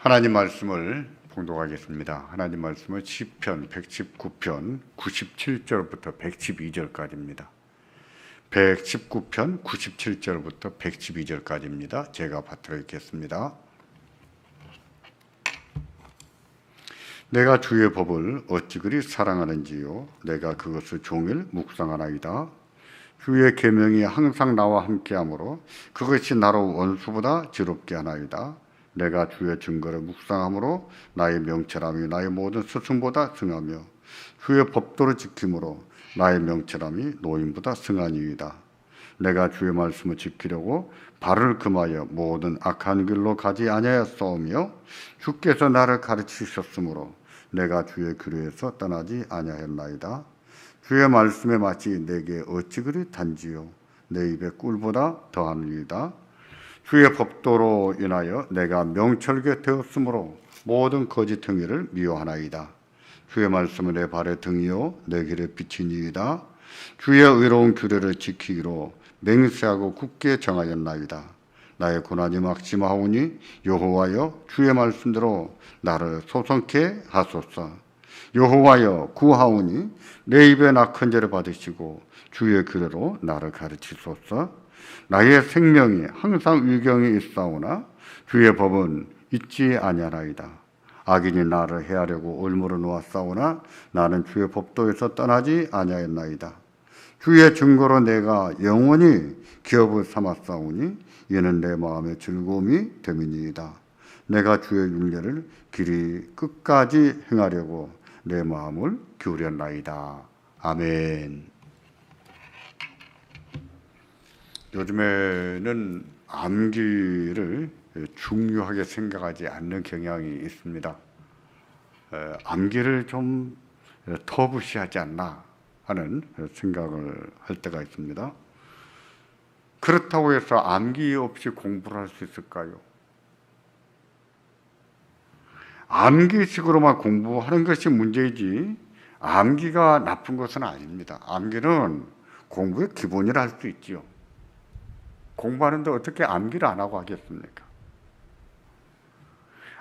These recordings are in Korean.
하나님 말씀을 봉독하겠습니다. 하나님 말씀은 시편 119편 97절부터 112절까지입니다. 119편 97절부터 112절까지입니다. 제가 받들어 읽겠습니다. 내가 주의 법을 어찌 그리 사랑하는지요. 내가 그것을 종일 묵상하나이다. 주의 계명이 항상 나와 함께하므로 그것이 나로 원수보다 지롭게 하나이다. 내가 주의 증거를 묵상함으로 나의 명철함이 나의 모든 스승보다 승하며 주의 법도를 지킴으로 나의 명철함이 노인보다 승하니이다. 내가 주의 말씀을 지키려고 발을 금하여 모든 악한 길로 가지 아니하였사오며 주께서 나를 가르치셨으므로 내가 주의 규례에서 떠나지 아니하였나이다. 주의 말씀에 마치 내게 어찌 그리 단지요 내 입에 꿀보다 더하니이다. 주의 법도로 인하여 내가 명철게 되었으므로 모든 거짓 행위를 미워하나이다. 주의 말씀은 내 발의 등이요 내 길의 빛이니이다. 주의 의로운 규례를 지키기로 맹세하고 굳게 정하였나이다. 나의 고난이 막심하오니 여호와여 주의 말씀대로 나를 소성케 하소서. 여호와여 구하오니 내 입에 낙한 죄를 받으시고 주의 규례로 나를 가르치소서. 나의 생명이 항상 위경에 있사오나 주의 법은 잊지 아니하나이다. 악인이 나를 해하려고 올무로 놓았사오나 나는 주의 법도에서 떠나지 아니하였나이다. 주의 증거로 내가 영원히 기업을 삼았사오니 이는 내 마음의 즐거움이 됨이니이다. 내가 주의 율례를 길이 끝까지 행하려고 내 마음을 기울였나이다. 아멘. 요즘에는 암기를 중요하게 생각하지 않는 경향이 있습니다. 암기를 좀 터부시하지 않나 하는 생각을 할 때가 있습니다. 그렇다고 해서 암기 없이 공부를 할 수 있을까요? 암기식으로만 공부하는 것이 문제이지 암기가 나쁜 것은 아닙니다. 암기는 공부의 기본이라 할 수 있지요. 공부하는데 어떻게 암기를 안 하고 하겠습니까?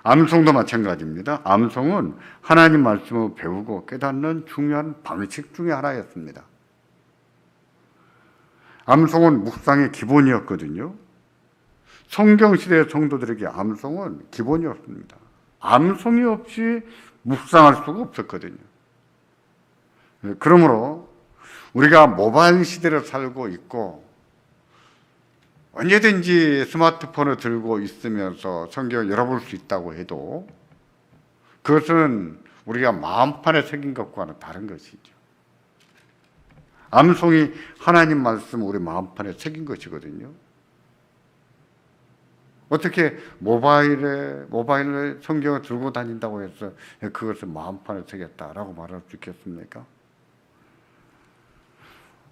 암송도 마찬가지입니다. 암송은 하나님 말씀을 배우고 깨닫는 중요한 방식 중에 하나였습니다. 암송은 묵상의 기본이었거든요. 성경시대의 성도들에게 암송은 기본이었습니다. 암송이 없이 묵상할 수가 없었거든요. 그러므로 우리가 모바일 시대를 살고 있고 언제든지 스마트폰을 들고 있으면서 성경을 열어볼 수 있다고 해도 그것은 우리가 마음판에 새긴 것과는 다른 것이죠. 암송이 하나님 말씀 우리 마음판에 새긴 것이거든요. 어떻게 모바일에 성경을 들고 다닌다고 해서 그것을 마음판에 새겼다라고 말할 수 있겠습니까?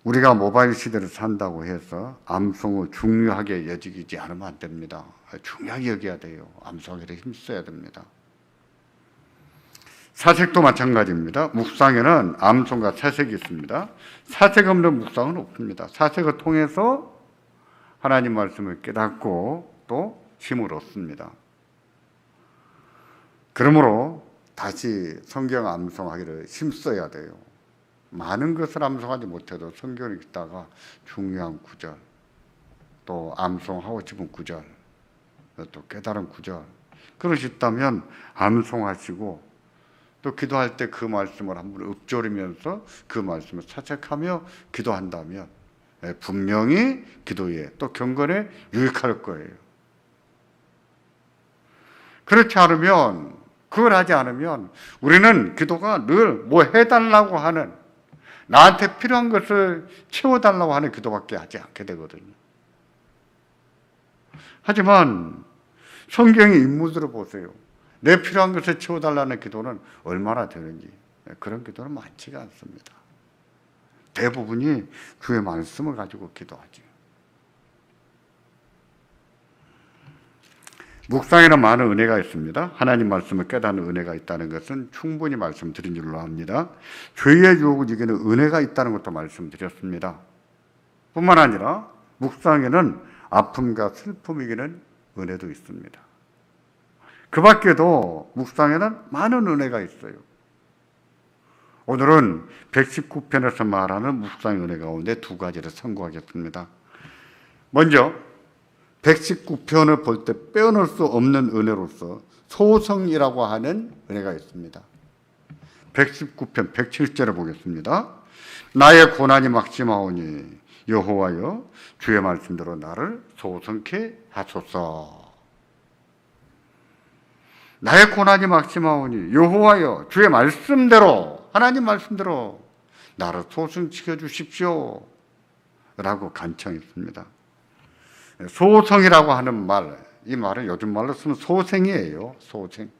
우리가 모바일 시대를 산다고 해서 암송을 중요하게 여기지 않으면 안 됩니다. 중요하게 여겨야 돼요. 암송에 힘써야 됩니다. 사색도 마찬가지입니다. 묵상에는 암송과 사색이 있습니다. 사색 없는 묵상은 없습니다. 사색을 통해서 하나님 말씀을 깨닫고 또 힘을 얻습니다. 그러므로 다시 성경 암송하기를 힘써야 돼요. 많은 것을 암송하지 못해도 성경을 읽다가 중요한 구절, 또 암송하고 싶은 구절, 또 깨달은 구절, 그것이 있다면 암송하시고 또 기도할 때 그 말씀을 한번 읊조리면서 그 말씀을 사색하며 기도한다면 분명히 기도에 또 경건에 유익할 거예요. 그렇지 않으면, 그걸 하지 않으면 우리는 기도가 늘 뭐 해달라고 하는, 나한테 필요한 것을 채워달라고 하는 기도밖에 하지 않게 되거든요. 하지만 성경의 인물들을 보세요. 내 필요한 것을 채워달라는 기도는 얼마나 되는지, 그런 기도는 많지가 않습니다. 대부분이 주의 말씀을 가지고 기도하죠. 묵상에는 많은 은혜가 있습니다. 하나님 말씀을 깨닫는 은혜가 있다는 것은 충분히 말씀드린 줄로 압니다. 죄의 유혹을 이기는 은혜가 있다는 것도 말씀드렸습니다. 뿐만 아니라 묵상에는 아픔과 슬픔이 이기는 은혜도 있습니다. 그 밖에도 묵상에는 많은 은혜가 있어요. 오늘은 119편에서 말하는 묵상 은혜 가운데 두 가지를 선고하겠습니다. 먼저 119편을 볼 때 빼어놓을 수 없는 은혜로서 소성이라고 하는 은혜가 있습니다. 119편 107절을 보겠습니다. 나의 고난이 막심하오니 여호와여 주의 말씀대로 나를 소성케 하소서. 나의 고난이 막심하오니 여호와여 주의 말씀대로, 하나님 말씀대로 나를 소성시켜 주십시오 라고 간청했습니다. 소성이라고 하는 말, 이 말은 요즘 말로 쓰면 소생이에요. 소생.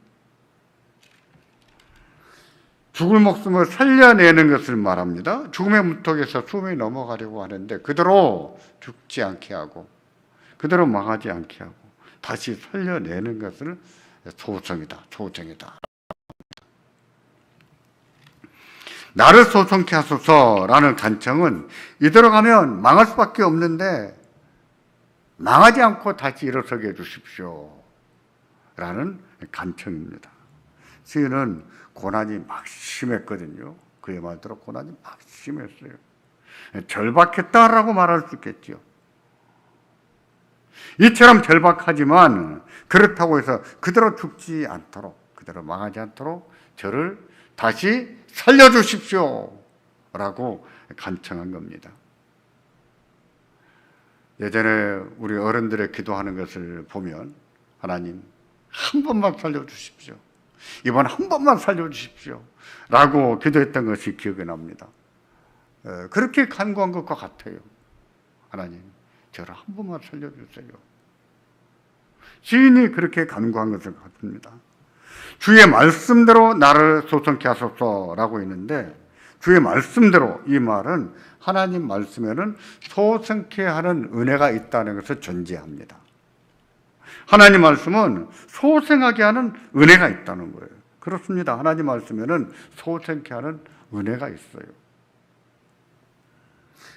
죽을 목숨을 살려내는 것을 말합니다. 죽음의 문턱에서 숨이 넘어가려고 하는데 그대로 죽지 않게 하고 그대로 망하지 않게 하고 다시 살려내는 것을 소성이다, 소생이다. 나를 소성케 하소서라는 간청은 이대로 가면 망할 수밖에 없는데 망하지 않고 다시 일어서게 해주십시오 라는 간청입니다. 시인은 고난이 막심했거든요. 그의 말대로 고난이 막심했어요. 절박했다라고 말할 수 있겠죠. 이처럼 절박하지만 그렇다고 해서 그대로 죽지 않도록, 그대로 망하지 않도록 저를 다시 살려주십시오 라고 간청한 겁니다. 예전에 우리 어른들의 기도하는 것을 보면 하나님 한 번만 살려주십시오, 이번 한 번만 살려주십시오 라고 기도했던 것이 기억이 납니다. 그렇게 간구한 것과 같아요. 하나님 저를 한 번만 살려주세요. 시인이 그렇게 간구한 것을 같습니다. 주의 말씀대로 나를 소성케 하소서라고 있는데 주의 말씀대로, 이 말은 하나님 말씀에는 소성케 하는 은혜가 있다는 것을 전제합니다. 하나님 말씀은 소생하게 하는 은혜가 있다는 거예요. 그렇습니다. 하나님 말씀에는 소생케 하는 은혜가 있어요.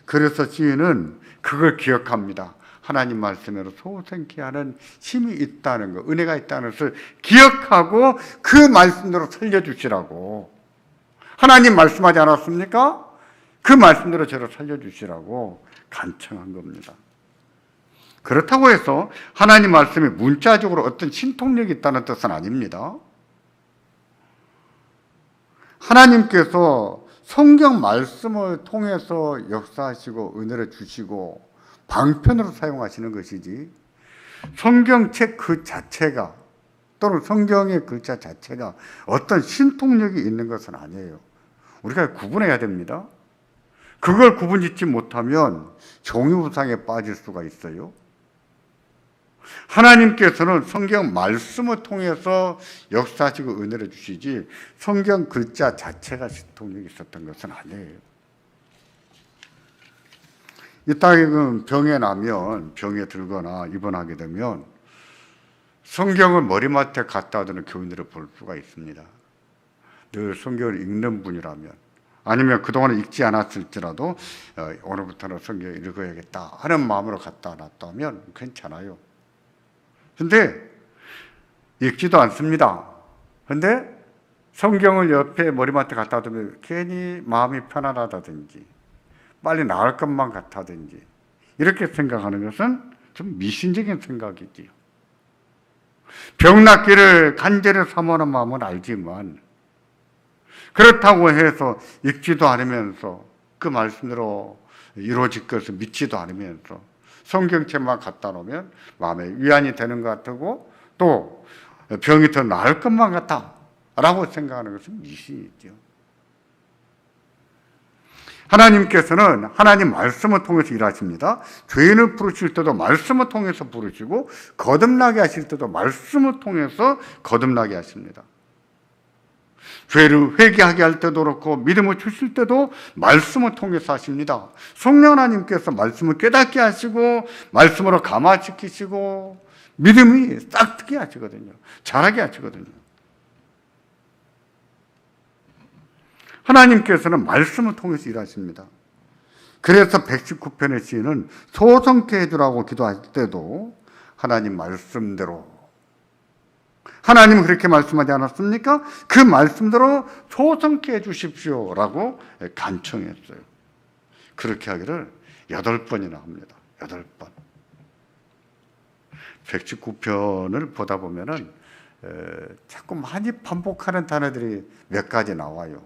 그래서 시인은 그걸 기억합니다. 하나님 말씀으로 소생케 하는 힘이 있다는 것, 은혜가 있다는 것을 기억하고 그 말씀대로 살려주시라고. 하나님 말씀하지 않았습니까? 그 말씀대로 저를 살려주시라고 간청한 겁니다. 그렇다고 해서 하나님 말씀이 문자적으로 어떤 신통력이 있다는 뜻은 아닙니다. 하나님께서 성경 말씀을 통해서 역사하시고 은혜를 주시고 방편으로 사용하시는 것이지 성경책 그 자체가 또는 성경의 글자 자체가 어떤 신통력이 있는 것은 아니에요. 우리가 구분해야 됩니다. 그걸 구분짓지 못하면 종이우상에 빠질 수가 있어요. 하나님께서는 성경 말씀을 통해서 역사하시고 은혜를 주시지 성경 글자 자체가 신통력이 있었던 것은 아니에요. 이 땅에 병에 나면, 병에 들거나 입원하게 되면 성경을 머리맡에 갖다 두는 교인들을 볼 수가 있습니다. 늘 성경을 읽는 분이라면, 아니면 그동안 읽지 않았을지라도 오늘부터는 성경을 읽어야겠다 하는 마음으로 갖다 놨다면 괜찮아요. 근데 읽지도 않습니다. 근데 성경을 옆에 머리맡에 갖다 두면 괜히 마음이 편안하다든지 빨리 나을 것만 같다든지 이렇게 생각하는 것은 좀 미신적인 생각이지요. 병 낫기를 간절히 사모하는 마음은 알지만 그렇다고 해서 읽지도 않으면서 그 말씀대로 이루어질 것을 믿지도 않으면서 성경책만 갖다 놓으면 마음에 위안이 되는 것 같고 또 병이 더 나을 것만 같다라고 생각하는 것은 미신이죠. 하나님께서는 하나님 말씀을 통해서 일하십니다. 죄인을 부르실 때도 말씀을 통해서 부르시고 거듭나게 하실 때도 말씀을 통해서 거듭나게 하십니다. 죄를 회개하게 할 때도 그렇고 믿음을 주실 때도 말씀을 통해서 하십니다. 성령 하나님께서 말씀을 깨닫게 하시고 말씀으로 감화시키시고 믿음이 싹트게 하시거든요. 자라게 하시거든요. 하나님께서는 말씀을 통해서 일하십니다. 그래서 119편의 시인은 소성케 해주라고 기도할 때도 하나님 말씀대로 하나님은 그렇게 말씀하지 않았습니까? 그 말씀대로 소성케 해주십시오라고 간청했어요. 그렇게 하기를 8번이나 합니다. 8번. 119편을 보다 보면은 자꾸 많이 반복하는 단어들이 몇 가지 나와요.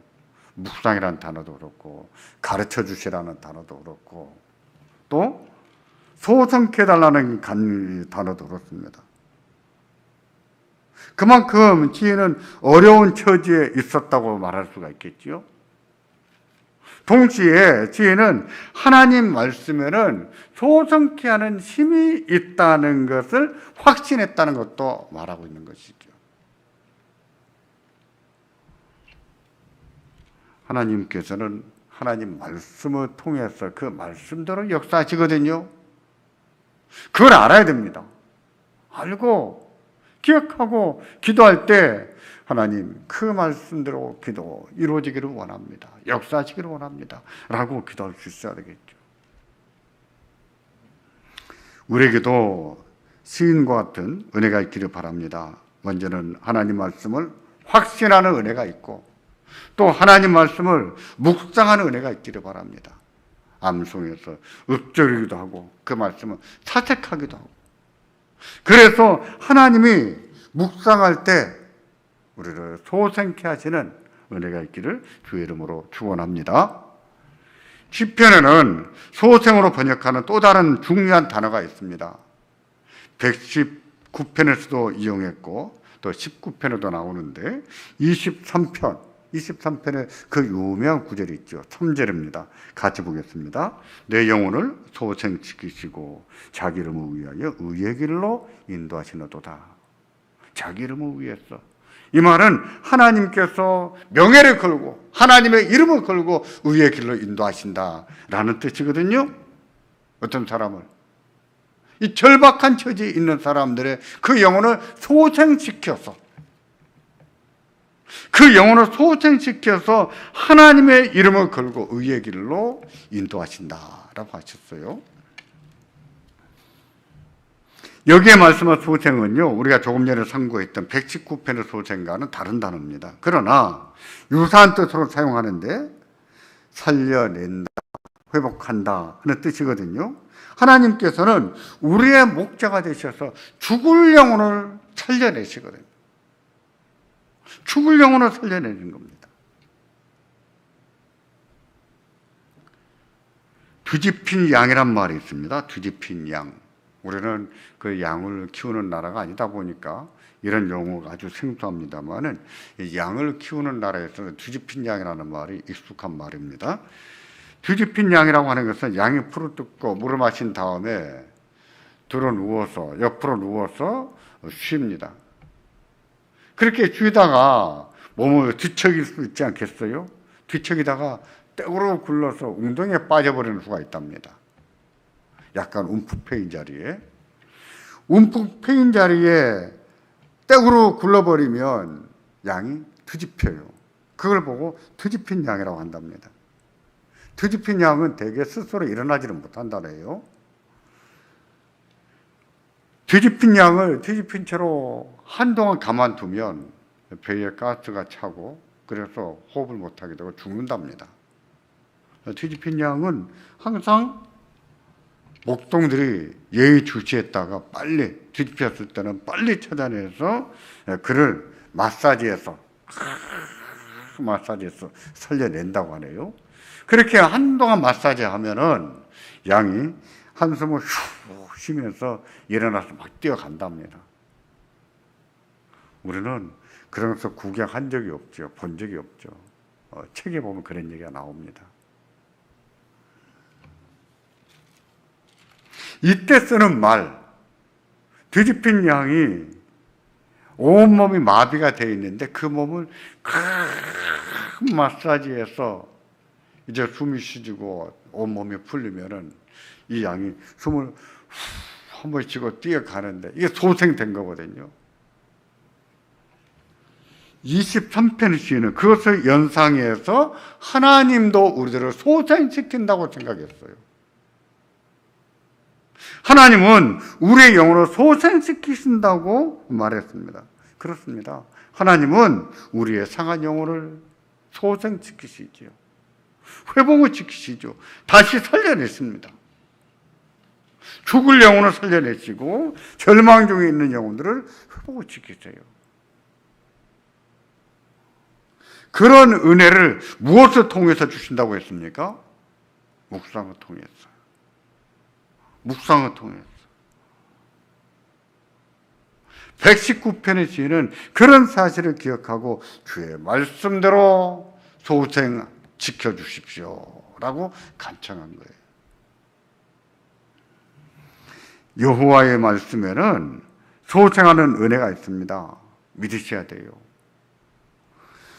묵상이라는 단어도 그렇고, 가르쳐 주시라는 단어도 그렇고, 또 소성케 해달라는 단어도 그렇습니다. 그만큼 지혜는 어려운 처지에 있었다고 말할 수가 있겠지요. 동시에 지혜는 하나님 말씀에는 소성케 하는 힘이 있다는 것을 확신했다는 것도 말하고 있는 것이죠. 하나님께서는 하나님 말씀을 통해서 그 말씀대로 역사하시거든요. 그걸 알아야 됩니다. 알고 기억하고 기도할 때 하나님 그 말씀대로 기도 이루어지기를 원합니다. 역사하시기를 원합니다. 라고 기도할 수 있어야 되겠죠. 우리에게도 시인과 같은 은혜가 있기를 바랍니다. 먼저는 하나님 말씀을 확신하는 은혜가 있고, 또 하나님 말씀을 묵상하는 은혜가 있기를 바랍니다. 암송해서 읊조리기도 하고 그 말씀을 사색하기도 하고, 그래서 하나님이 묵상할 때 우리를 소생케 하시는 은혜가 있기를 주의 이름으로 축원합니다. 시편에는 소생으로 번역하는 또 다른 중요한 단어가 있습니다. 119편에서도 이용했고 또 19편에도 나오는데 23편에 그 유명한 구절이 있죠. 3절입니다. 같이 보겠습니다. 내 영혼을 소생시키시고 자기 이름을 위하여 의의 길로 인도하시노도다. 자기 이름을 위해서. 이 말은 하나님께서 명예를 걸고 하나님의 이름을 걸고 의의 길로 인도하신다라는 뜻이거든요. 어떤 사람을, 이 절박한 처지에 있는 사람들의 그 영혼을 소생시켜서, 그 영혼을 소생시켜서 하나님의 이름을 걸고 의의 길로 인도하신다라고 하셨어요. 여기에 말씀한 소생은요, 우리가 조금 전에 상고했던 119편의 소생과는 다른 단어입니다. 그러나 유사한 뜻으로 사용하는데 살려낸다, 회복한다 하는 뜻이거든요. 하나님께서는 우리의 목자가 되셔서 죽을 영혼을 살려내시거든요. 죽을 영혼을 살려내는 겁니다. 뒤집힌 양이란 말이 있습니다. 뒤집힌 양. 우리는 그 양을 키우는 나라가 아니다 보니까 이런 용어가 아주 생소합니다만은 양을 키우는 나라에서는 뒤집힌 양이라는 말이 익숙한 말입니다. 뒤집힌 양이라고 하는 것은 양이 풀을 뜯고 물을 마신 다음에 옆으로 누워서 쉽니다. 그렇게 쉬다가 몸을 뒤척일 수 있지 않겠어요? 뒤척이다가 떼구로 굴러서 웅덩이에 빠져버리는 수가 있답니다. 약간 움푹 패인 자리에. 움푹 패인 자리에 떼구로 굴러버리면 양이 뒤집혀요. 그걸 보고 뒤집힌 양이라고 한답니다. 뒤집힌 양은 대개 스스로 일어나지를 못한다네요. 뒤집힌 양을 뒤집힌 채로 한동안 가만두면 배에 가스가 차고 그래서 호흡을 못하게 되고 죽는답니다. 뒤집힌 양은 항상 목동들이 예의주시했다가 빨리 뒤집혔을 때는 빨리 찾아내서 그를 마사지해서 살려낸다고 하네요. 그렇게 한동안 마사지하면은 양이 한숨을 슉 쉬면서 일어나서 막 뛰어간답니다. 우리는 그러면서 구경한 적이 없죠. 본 적이 없죠. 책에 보면 그런 얘기가 나옵니다. 이때 쓰는 말, 뒤집힌 양이 온몸이 마비가 되어 있는데 그 몸을 큰 마사지해서 이제 숨이 쉬지고 온몸이 풀리면은 이 양이 숨을 한 번 쉬고 뛰어가는데 이게 소생된 거거든요. 23편 시인은 그것을 연상해서 하나님도 우리들을 소생시킨다고 생각했어요. 하나님은 우리의 영혼을 소생시키신다고 말했습니다. 그렇습니다. 하나님은 우리의 상한 영혼을 소생시키시죠. 회복을 지키시죠. 다시 살려내십니다. 죽을 영혼을 살려내시고 절망 중에 있는 영혼들을 회복을 지키세요. 그런 은혜를 무엇을 통해서 주신다고 했습니까? 묵상을 통해서. 묵상을 통해서. 119편의 시인은 그런 사실을 기억하고 주의 말씀대로 소생 지켜주십시오 라고 간청한 거예요. 여호와의 말씀에는 소생하는 은혜가 있습니다. 믿으셔야 돼요.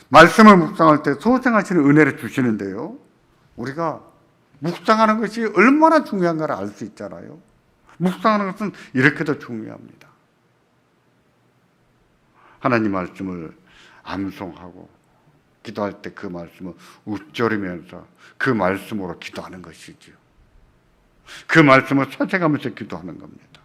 말씀을 묵상할 때 소생하시는 은혜를 주시는데요, 우리가 묵상하는 것이 얼마나 중요한가를 알 수 있잖아요. 묵상하는 것은 이렇게도 중요합니다. 하나님 말씀을 암송하고 기도할 때 그 말씀을 읊조리면서 그 말씀으로 기도하는 것이지요. 그 말씀을 사색하면서 기도하는 겁니다.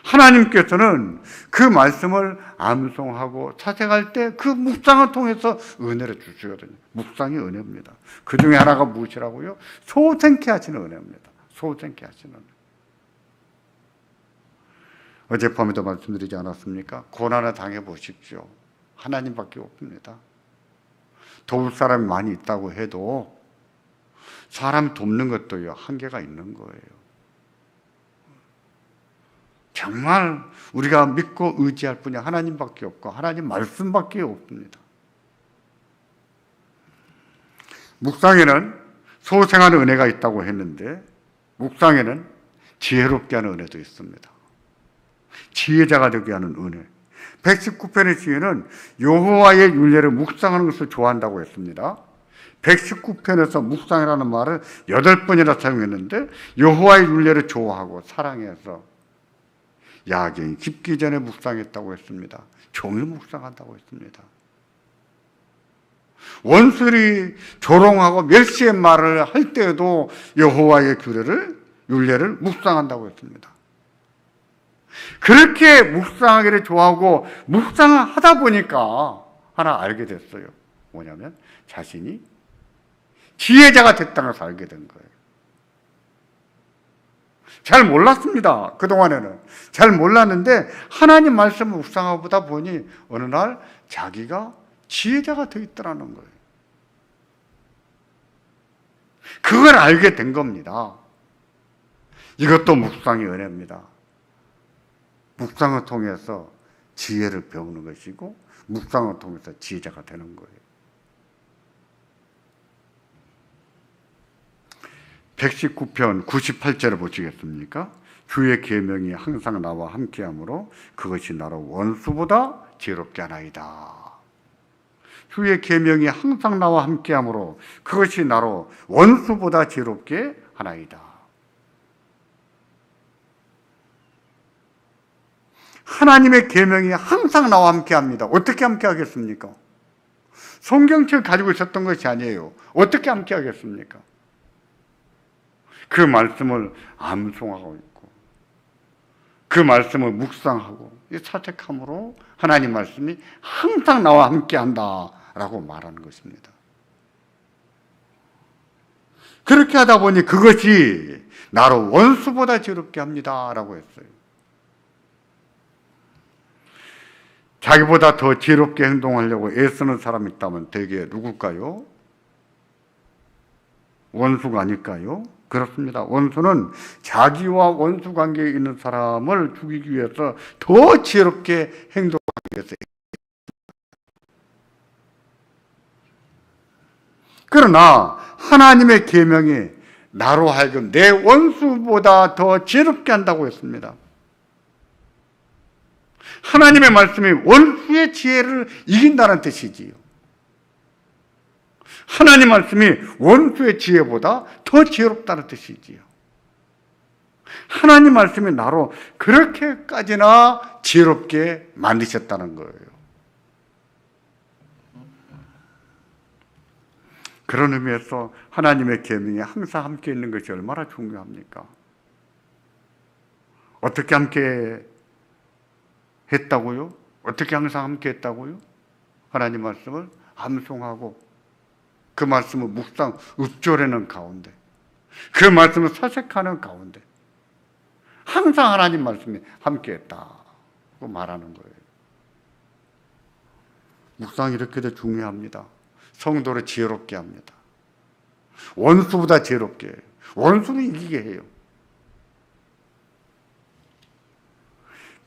하나님께서는 그 말씀을 암송하고 사색할 때 그 묵상을 통해서 은혜를 주시거든요. 묵상이 은혜입니다. 그 중에 하나가 무엇이라고요? 소생케 하시는 은혜입니다. 소생케 하시는 은혜. 어젯밤에도 말씀드리지 않았습니까? 고난을 당해보십시오. 하나님밖에 없습니다. 도울 사람이 많이 있다고 해도 사람 돕는 것도요, 한계가 있는 거예요. 정말 우리가 믿고 의지할 분이 하나님밖에 없고 하나님 말씀밖에 없습니다. 묵상에는 소생하는 은혜가 있다고 했는데 묵상에는 지혜롭게 하는 은혜도 있습니다. 지혜자가 되게 하는 은혜. 119편의 시인은 여호와의 율례를 묵상하는 것을 좋아한다고 했습니다. 119편에서 묵상이라는 말을 8번이나 사용했는데 여호와의 율례를 좋아하고 사랑해서 야경이 깊기 전에 묵상했다고 했습니다. 종일 묵상한다고 했습니다. 원수들이 조롱하고 멸시의 말을 할 때에도 여호와의 율례를 묵상한다고 했습니다. 그렇게 묵상하기를 좋아하고 묵상을 하다 보니까 하나 알게 됐어요. 뭐냐면 자신이 지혜자가 됐다는 것을 알게 된 거예요. 잘 몰랐습니다. 그동안에는 잘 몰랐는데 하나님 말씀을 묵상하다 보니 어느 날 자기가 지혜자가 되어 있더라는 거예요. 그걸 알게 된 겁니다. 이것도 묵상의 은혜입니다. 묵상을 통해서 지혜를 배우는 것이고 묵상을 통해서 지혜자가 되는 거예요. 119편 98절을 보시겠습니까? 주의 계명이 항상 나와 함께하므로 그것이 나로 원수보다 지혜롭게 하나이다. 주의 계명이 항상 나와 함께하므로 그것이 나로 원수보다 지혜롭게 하나이다. 하나님의 계명이 항상 나와 함께합니다. 어떻게 함께하겠습니까? 성경책을 가지고 있었던 것이 아니에요. 어떻게 함께하겠습니까? 그 말씀을 암송하고 있고 그 말씀을 묵상하고 사색함으로 하나님 말씀이 항상 나와 함께한다라고 말하는 것입니다. 그렇게 하다 보니 그것이 나로 원수보다 지혜롭게 합니다라고 했어요. 자기보다 더 지혜롭게 행동하려고 애쓰는 사람이 있다면 대개 누굴까요? 원수가 아닐까요? 그렇습니다. 원수는 자기와 원수 관계에 있는 사람을 죽이기 위해서 더 지혜롭게 행동하기 위해서. 그러나 하나님의 계명이 나로 하여금 내 원수보다 더 지혜롭게 한다고 했습니다. 하나님의 말씀이 원수의 지혜를 이긴다는 뜻이지요. 하나님 말씀이 원수의 지혜보다 더 지혜롭다는 뜻이지요. 하나님 말씀이 나로 그렇게까지나 지혜롭게 만드셨다는 거예요. 그런 의미에서 하나님의 계명이 항상 함께 있는 것이 얼마나 중요합니까? 어떻게 함께 했다고요? 어떻게 항상 함께 했다고요? 하나님 말씀을 암송하고 그 말씀을 묵상, 읊조리는 가운데, 그 말씀을 사색하는 가운데 항상 하나님 말씀이 함께 했다고 말하는 거예요. 묵상이 이렇게도 중요합니다. 성도를 지혜롭게 합니다. 원수보다 지혜롭게 해요. 원수는 이기게 해요.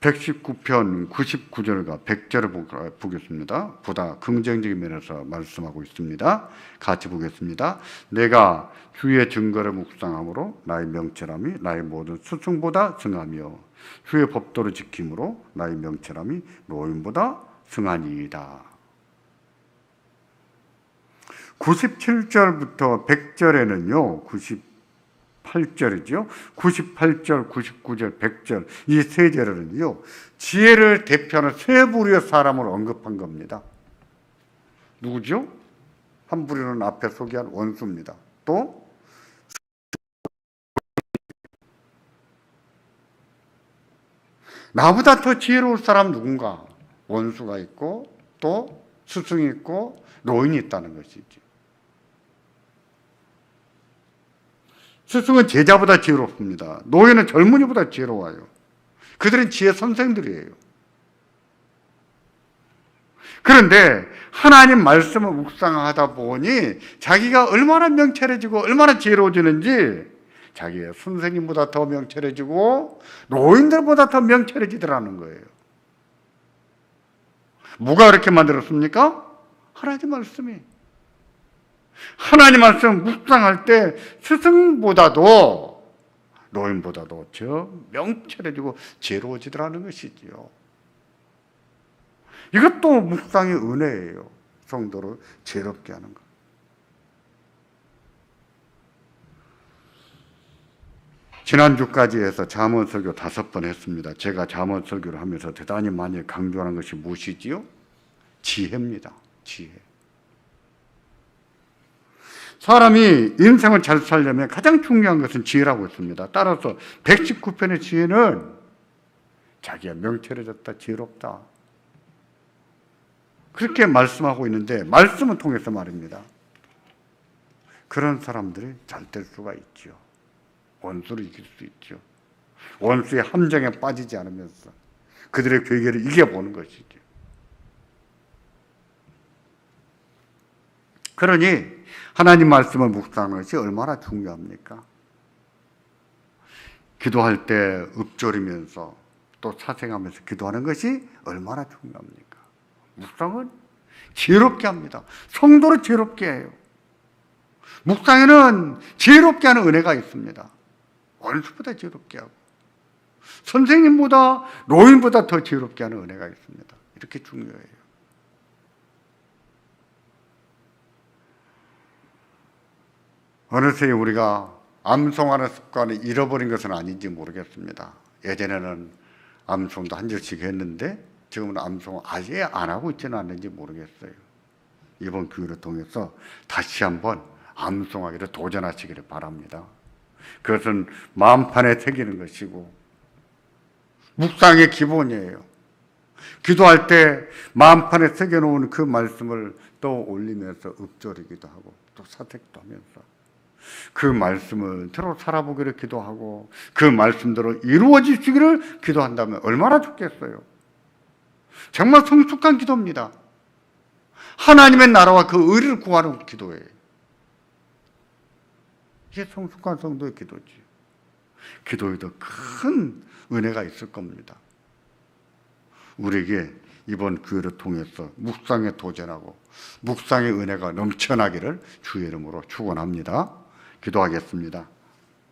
119편 99절과 100절을 보겠습니다. 보다 긍정적인 면에서 말씀하고 있습니다. 같이 보겠습니다. 내가 주의 증거를 묵상함으로 나의 명철함이 나의 모든 스승보다 승하며 주의 법도를 지킴으로 나의 명철함이 노인보다 승하니이다. 97절부터 100절에는요, 98절이죠. 98절, 99절, 100절 이 세 절에는요, 지혜를 대표하는 세 부류의 사람을 언급한 겁니다. 누구죠? 한 부류는 앞에 소개한 원수입니다. 또 나보다 더 지혜로운 사람 누군가? 원수가 있고 또 스승이 있고 노인이 있다는 것이죠. 스승은 제자보다 지혜롭습니다. 노예는 젊은이보다 지혜로워요. 그들은 지혜 선생들이에요. 그런데 하나님 말씀을 묵상하다 보니 자기가 얼마나 명철해지고 얼마나 지혜로워지는지 자기의 선생님보다 더 명철해지고 노인들보다 더 명철해지더라는 거예요. 뭐가 그렇게 만들었습니까? 하나님 말씀이. 하나님 말씀 묵상할 때 스승보다도 노인보다도 저 명철해지고 지혜로워지더라는 것이지요. 이것도 묵상의 은혜예요. 성도를 지혜롭게 하는 것. 지난주까지 해서 잠언 설교 5번 했습니다. 제가 잠언 설교를 하면서 대단히 많이 강조하는 것이 무엇이지요? 지혜입니다. 지혜. 사람이 인생을 잘 살려면 가장 중요한 것은 지혜라고 했습니다. 따라서 119편의 지혜는 자기가 명철해졌다, 지혜롭다. 그렇게 말씀하고 있는데 말씀을 통해서 말입니다. 그런 사람들이 잘 될 수가 있죠. 원수를 이길 수 있죠. 원수의 함정에 빠지지 않으면서 그들의 괴계를 이겨보는 것이죠. 그러니 하나님 말씀을 묵상하는 것이 얼마나 중요합니까? 기도할 때 읊조리면서 또 사색하면서 기도하는 것이 얼마나 중요합니까? 묵상은 지혜롭게 합니다. 성도를 지혜롭게 해요. 묵상에는 지혜롭게 하는 은혜가 있습니다. 원수보다 지혜롭게 하고 선생님보다 노인보다 더 지혜롭게 하는 은혜가 있습니다. 이렇게 중요해요. 어느새 우리가 암송하는 습관을 잃어버린 것은 아닌지 모르겠습니다. 예전에는 암송도 한 절씩 했는데 지금은 암송을 아예 안 하고 있지는 않는지 모르겠어요. 이번 기회를 통해서 다시 한번 암송하기를 도전하시기를 바랍니다. 그것은 마음판에 새기는 것이고 묵상의 기본이에요. 기도할 때 마음판에 새겨놓은 그 말씀을 또 올리면서 읊조리기도 하고 또 사색도 하면서 그 말씀을 대로 살아보기를 기도하고 그 말씀대로 이루어지시기를 기도한다면 얼마나 좋겠어요. 정말 성숙한 기도입니다. 하나님의 나라와 그 의를 구하는 기도예요. 이게 성숙한 성도의 기도지. 기도에도 큰 은혜가 있을 겁니다. 우리에게 이번 기회를 통해서 묵상에 도전하고 묵상의 은혜가 넘쳐나기를 주의 이름으로 축원합니다. 기도하겠습니다.